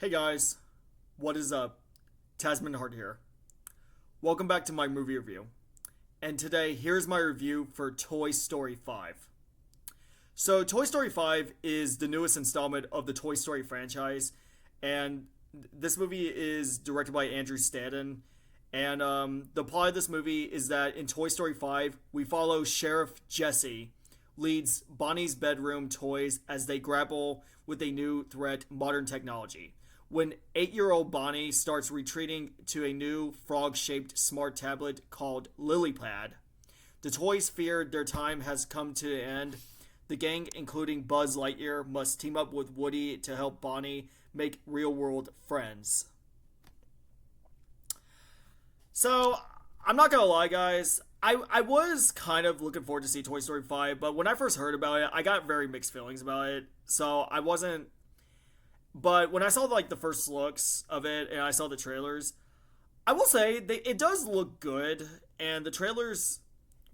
Hey guys, what is up? Tasman Hart here. Welcome back to my movie review. And today, here's my review for Toy Story 5. So, Toy Story 5 is the newest installment of the Toy Story franchise, and this movie is directed by Andrew Stanton. And the plot of this movie is that in Toy Story 5, we follow Sheriff Jesse leads Bonnie's Bedroom Toys as they grapple with a new threat, modern technology. When 8-year-old Bonnie starts retreating to a new frog-shaped smart tablet called LilyPad, the toys fear their time has come to an end. The gang, including Buzz Lightyear, must team up with Woody to help Bonnie make real-world friends. So, I'm not gonna lie, guys. I was kind of looking forward to see Toy Story 5, but when I first heard about it, I got very mixed feelings about it. So, I wasn't. But when I saw the first looks of it and I saw the trailers, I will say it does look good, and the trailers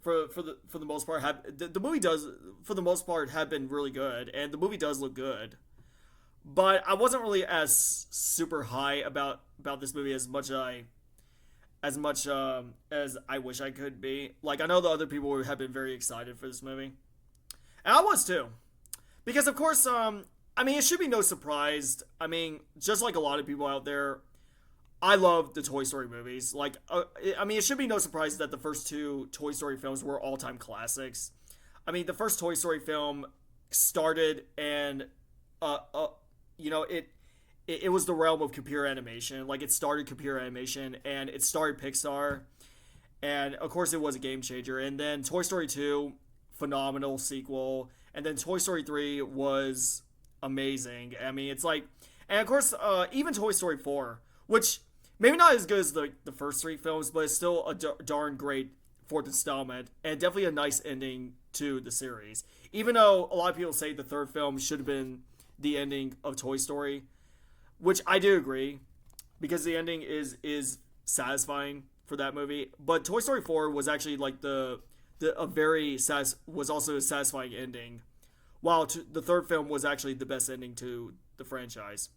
for the most part have the movie does for the most part have been really good, and the movie does look good. But I wasn't really as super high about this movie as I wish I could be. Like, I know the other people have been very excited for this movie, and I was too, because of course I mean, it should be no surprise. I mean, just like a lot of people out there, I love the Toy Story movies. I mean, it should be no surprise that the first two Toy Story films were all-time classics. I mean, the first Toy Story film started and, you know, it was the realm of computer animation. Like, it started computer animation, and it started Pixar. And, of course, it was a game changer. And then Toy Story 2, phenomenal sequel. And then Toy Story 3 was amazing. I mean, it's like, and of course, even Toy Story 4, which maybe not as good as the first three films, but it's still a darn great fourth installment, and definitely a nice ending to the series. Even though a lot of people say the third film should have been the ending of Toy Story, which I do agree, because the ending is satisfying for that movie. But Toy Story 4 was actually like was also a satisfying ending, while the third film was actually the best ending to the franchise.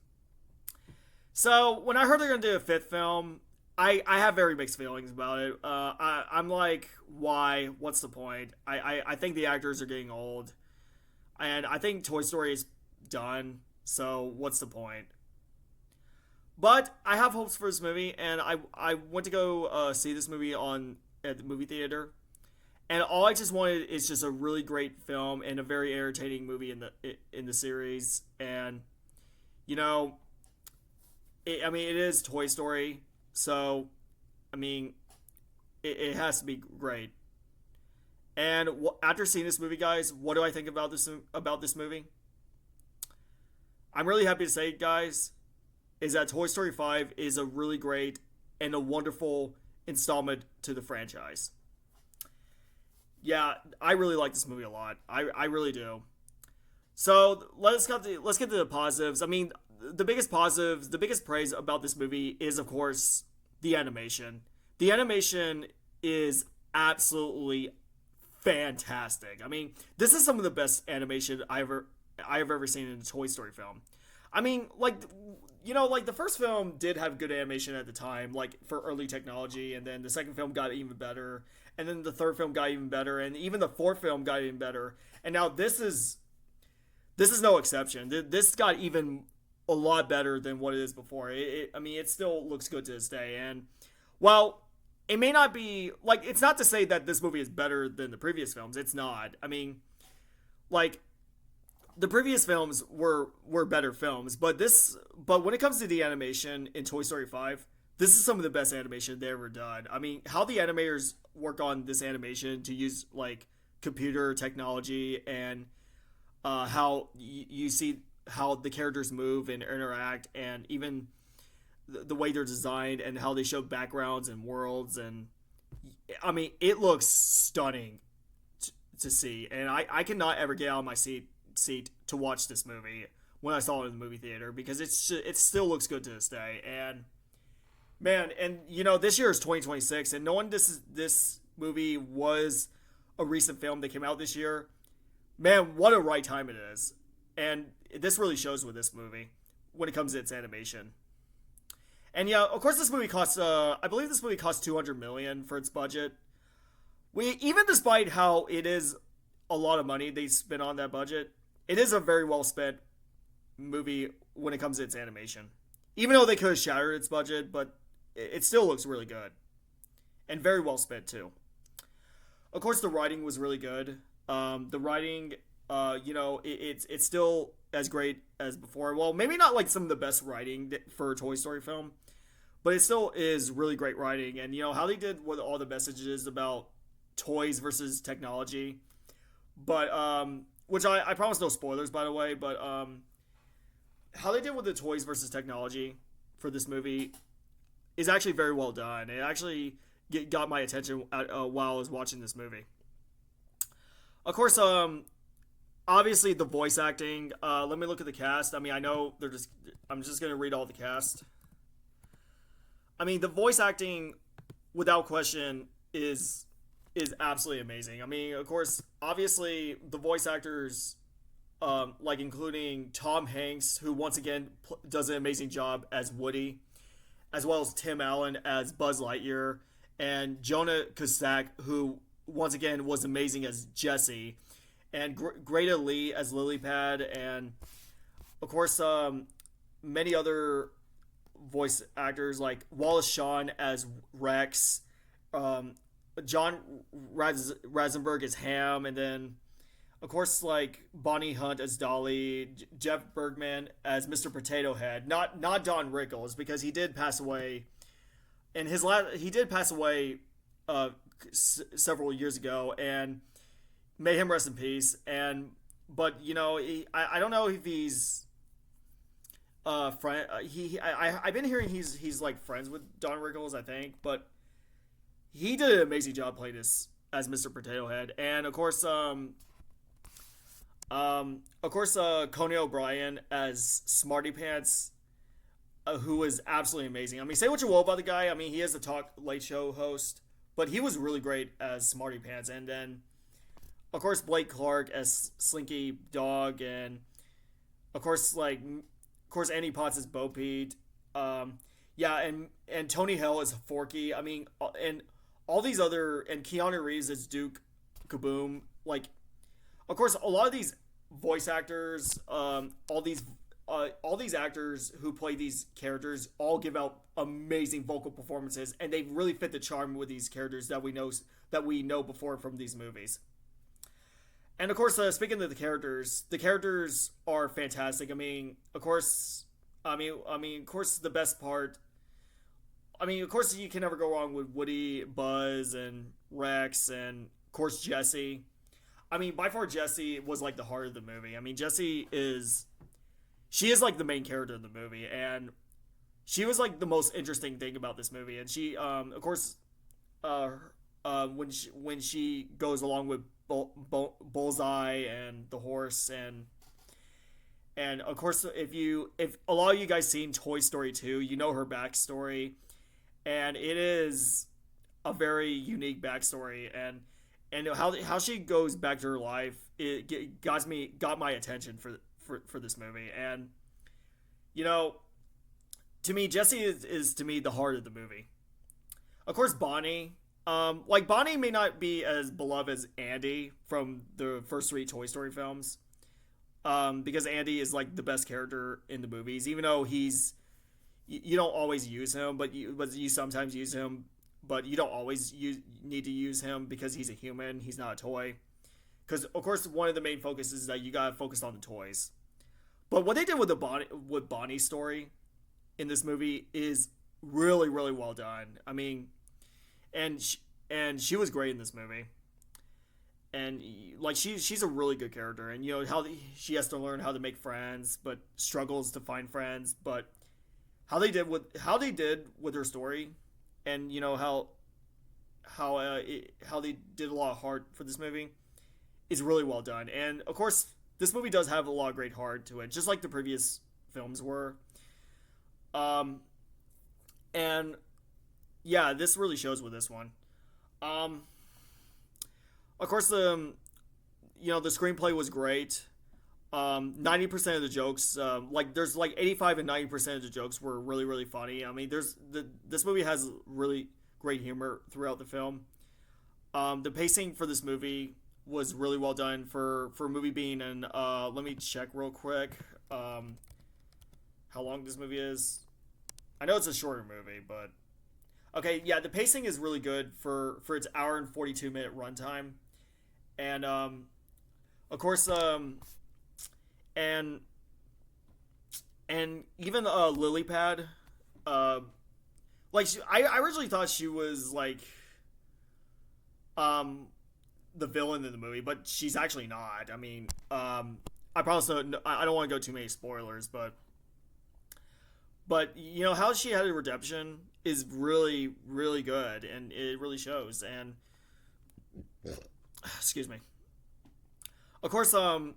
So, when I heard they're going to do a fifth film, I have very mixed feelings about it. I'm like, why? What's the point? I think the actors are getting old. And I think Toy Story is done, so what's the point? But I have hopes for this movie, and I went to go see this movie at the movie theater. And all I just wanted is just a really great film and a very entertaining movie in the series. And, you know, I mean, it is Toy Story, so, I mean, it has to be great. And after seeing this movie, guys, what do I think about this movie? I'm really happy to say, guys, is that Toy Story 5 is a really great and a wonderful installment to the franchise. Yeah, I really like this movie a lot. I really do. So let's get to the positives. I mean, the biggest praise about this movie is, of course, the animation. The animation is absolutely fantastic. I mean, this is some of the best animation I have ever seen in a Toy Story film. I mean, like, you know, like the first film did have good animation at the time, like for early technology, and then the second film got even better, and then the third film got even better, and even the fourth film got even better, and now this is no exception. This got even a lot better than what it is before. I mean, it still looks good to this day, and while it may not be like, it's not to say that this movie is better than the previous films. It's not. I mean, like, the previous films were better films, but when it comes to the animation in Toy Story 5, this is some of the best animation they ever done. I mean, how the animators work on this animation to use like computer technology, and how you see how the characters move and interact, and even the way they're designed and how they show backgrounds and worlds, and I mean, it looks stunning to see, and I cannot ever get out of my seat to watch this movie when I saw it in the movie theater, because it still looks good to this day. And man, and you know, this year is 2026, and knowing this movie was a recent film that came out this year, man, what a right time it is. And this really shows with this movie. when it comes to its animation. And yeah, of course, this movie costs. I believe this movie cost 200 million for its budget. We even despite how it is a lot of money they spent on that budget, it is a very well spent movie when it comes to its animation. Even though they could have shattered its budget, but it still looks really good and very well spent too. Of course, the writing was really good. The writing, it's still as great as before. Well, maybe not like some of the best writing for a Toy Story film, but it still is really great writing. And how they did with all the messages about toys versus technology, but which I promise no spoilers by the way, but how they did with the toys versus technology for this movie is actually very well done. It actually got my attention while I was watching this movie. Of course, obviously the voice acting. Let me look at the cast. I mean, I know they're just. I'm just gonna read all the cast. I mean, the voice acting, without question, is absolutely amazing. I mean, of course, obviously the voice actors, like including Tom Hanks, who once again does an amazing job as Woody, as well as Tim Allen as Buzz Lightyear, and Jonah Cusack, who once again was amazing as Jesse, and Greta Lee as Lily Pad, and of course many other voice actors like Wallace Shawn as Rex, John Rasenberg as Ham, and then of course like Bonnie Hunt as Dolly, Jeff Bergman as Mr. Potato Head, not Don Rickles, because he did pass away. And he did pass away several years ago, and may him rest in peace. But I don't know if he's friend. I've been hearing he's like friends with Don Rickles, I think, but he did an amazing job playing this as Mr. Potato Head. And of course Conan O'Brien as Smarty Pants, who was absolutely amazing. I mean, say what you will about the guy. I mean, he is a talk late show host, but he was really great as Smarty Pants. And then, of course, Blake Clark as Slinky Dog, and of course, Annie Potts as Bo Peep. And Tony Hale as Forky. I mean, and all these other, and Keanu Reeves as Duke Kaboom. Like, of course, a lot of these voice actors, all these actors who play these characters all give out amazing vocal performances, and they really fit the charm with these characters that we know before from these movies. And of course, speaking of the characters are fantastic. I mean, of course, the best part. I mean, of course, you can never go wrong with Woody, Buzz, and Rex, and of course Jessie. I mean, by far Jessie was like the heart of the movie. I mean, Jessie is like the main character in the movie, and she was like the most interesting thing about this movie. And she, of course, when she goes along with Bullseye and the horse, and of course, if a lot of you guys seen Toy Story 2, you know her backstory, and it is a very unique backstory, and how she goes back to her life, it got my attention for this movie. And to me, Jessie is to me the heart of the movie. Of course, Bonnie, Bonnie may not be as beloved as Andy from the first 3 Toy Story films, because Andy is like the best character in the movies, even though you don't always use him, but you sometimes use him, but you don't always need to use him because he's a human, he's not a toy. Because of course, one of the main focuses is that you gotta focus on the toys. But what they did with Bonnie's story in this movie is really, really well done. I mean, and she was great in this movie. And like she's a really good character, and how she has to learn how to make friends, but struggles to find friends. But how they did with her story, and how they did a lot of heart for this movie is really well done. And of course, this movie does have a lot of great heart to it, just like the previous films were. And yeah, this really shows with this one. Of course, the screenplay was great. 90% of the jokes, like there's like 85 and 90% of the jokes were really really funny. I mean, this movie has really great humor throughout the film. The pacing for this movie was really well done for a movie being in. Let me check real quick. How long this movie is? I know it's a shorter movie, but okay, yeah, the pacing is really good for its hour and 42-minute runtime, and of course, and and even Lilypad, uh, like I originally thought she was like um the villain in the movie, but she's actually not. I mean, I promise I don't want to go too many spoilers, but you know how she had a redemption is really really good, and it really shows. And excuse me. Of course, um,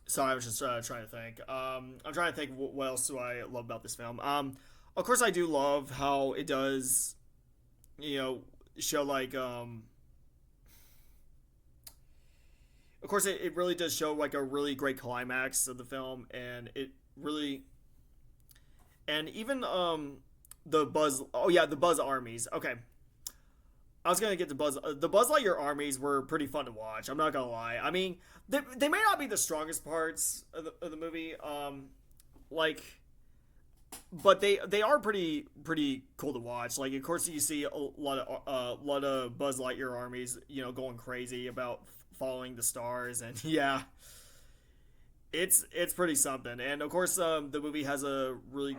sorry, I was just trying to think. I'm trying to think what else do I love about this film. Of course, I do love how it does, you know, show like of course, it really does show like a really great climax of the film, and it really, and even the Buzz. Oh yeah, the Buzz armies. Okay, I was gonna get the Buzz Lightyear armies were pretty fun to watch. I'm not gonna lie. I mean, they may not be the strongest parts of the movie. Like, but they are pretty cool to watch. Like, of course, you see a lot of Buzz Lightyear armies, you know, going crazy about following the stars, and yeah, it's pretty something. And of course, the movie has a really.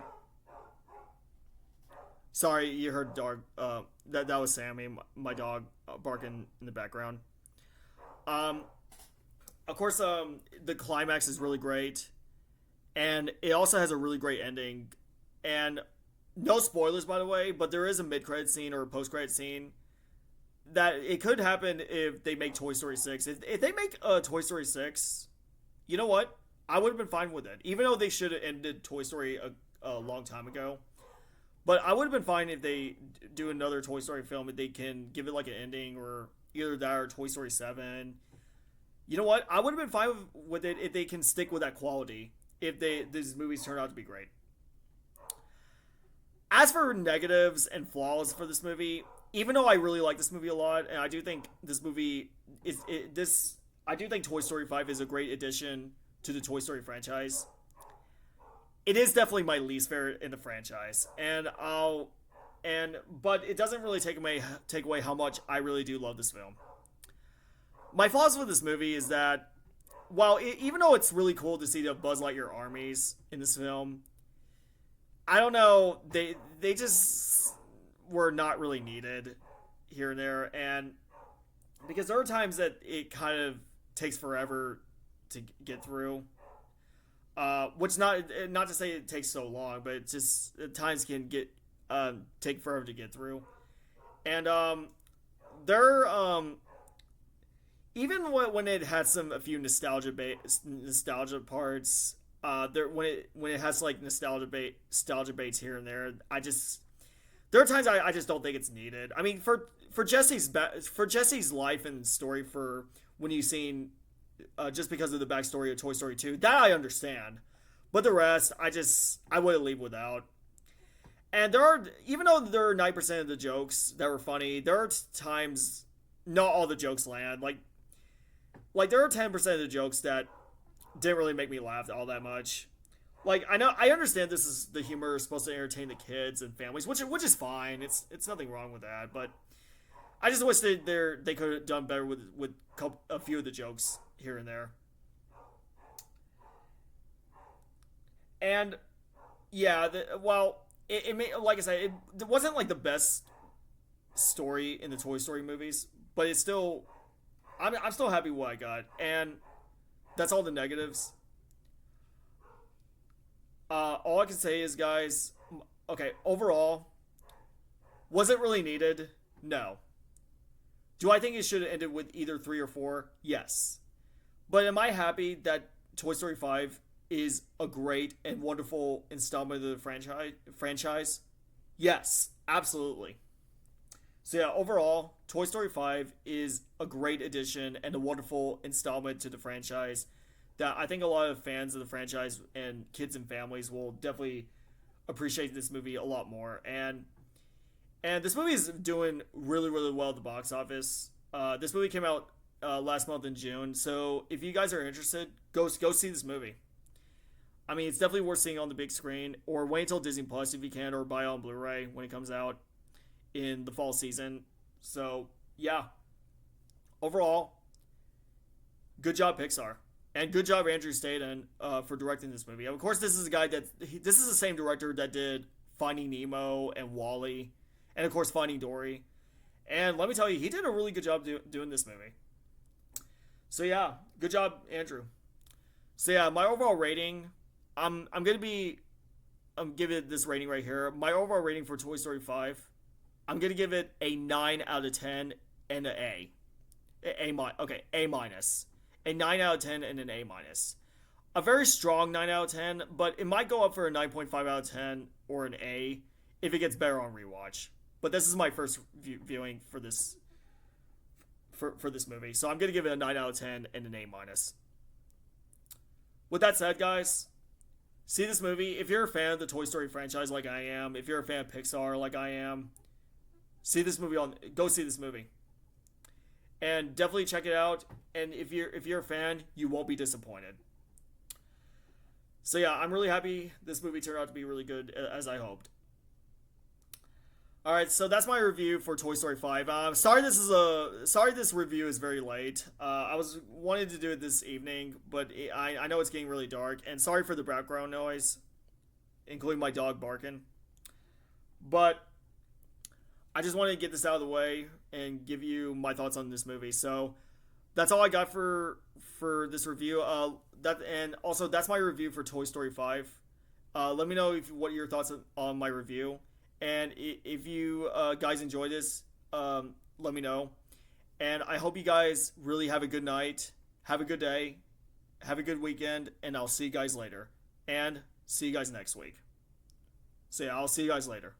Sorry, you heard dog. That was Sammy, my dog, barking in the background. Um, of course, the climax is really great, and it also has a really great ending. And no spoilers, by the way, but there is a mid-credit scene or a post-credit scene that it could happen if they make Toy Story 6. If they make Toy Story 6, you know what? I would have been fine with it, even though they should have ended Toy Story a long time ago. But I would have been fine if they do another Toy Story film, if they can give it like an ending, or either that or Toy Story 7. You know what? I would have been fine with it if they can stick with that quality, if these movies turn out to be great. As for negatives and flaws for this movie, even though I really like this movie a lot, and I do think this movie I do think Toy Story 5 is a great addition to the Toy Story franchise. It is definitely my least favorite in the franchise, but it doesn't really take away how much I really do love this film. My flaws with this movie is that even though it's really cool to see the Buzz Lightyear armies in this film, I don't know, they just were not really needed here and there, and because there are times that it kind of takes forever to get through. Which not to say it takes so long, but it just at times can take forever to get through. And there even when it had a few nostalgia parts, when it has like nostalgia baits here and there, there are times I just don't think it's needed. I mean, for Jesse's life and story, for when you've seen just because of the backstory of Toy Story 2, that I understand. But the rest, I would leave without. And even though there are 9% of the jokes that were funny, there are times not all the jokes land. Like there are 10% of the jokes that didn't really make me laugh all that much. Like I understand the humor is supposed to entertain the kids and families, which is fine. It's nothing wrong with that, but I just wish they could have done better with a few of the jokes here and there. And yeah, it may, like I said, it wasn't like the best story in the Toy Story movies, but it's still, I'm still happy with what I got, and that's all the negatives. All I can say is, guys, okay, overall, was it really needed? No. Do I think it should have ended with either 3 or 4? Yes. But am I happy that Toy Story 5 is a great and wonderful installment of the franchise? Yes, absolutely. So yeah, overall, Toy Story 5 is a great addition and a wonderful installment to the franchise that I think a lot of fans of the franchise and kids and families will definitely appreciate this movie a lot more. And this movie is doing really really well at the box office. This movie came out last month in June, so if you guys are interested, go see this movie. I mean, it's definitely worth seeing on the big screen, or wait until Disney Plus if you can, or buy it on Blu-ray when it comes out in the fall season. So yeah, overall, good job Pixar, and good job Andrew Staten for directing this movie. Of course, this is a guy this is the same director that did Finding Nemo and Wall-E, and of course Finding Dory. And let me tell you, he did a really good job doing this movie. So yeah, good job Andrew. So yeah, my overall rating, I'm gonna be I'm giving it this rating right here. My overall rating for Toy Story 5, I'm gonna give it a 9 out of 10 and an A. A minus. A 9 out of 10 and an A minus. A very strong 9 out of 10, but it might go up for a 9.5 out of 10 or an A if it gets better on rewatch. But this is my first viewing for this movie, so I'm gonna give it a 9 out of 10 and an A minus. With that said, guys, see this movie. If you're a fan of the Toy Story franchise like I am, if you're a fan of Pixar like I am, go see this movie. And definitely check it out. And if you're a fan, you won't be disappointed. So yeah, I'm really happy this movie turned out to be really good as I hoped. All right, so that's my review for Toy Story 5. Sorry this review is very late. I was wanting to do it this evening, but I know it's getting really dark, and sorry for the background noise, including my dog barking. But I just wanted to get this out of the way and give you my thoughts on this movie. So that's all I got for this review. That's my review for Toy Story 5. Let me know what your thoughts on my review. And if you guys enjoy this, let me know. And I hope you guys really have a good night. Have a good day. Have a good weekend. And I'll see you guys later. And see you guys next week. So yeah, I'll see you guys later.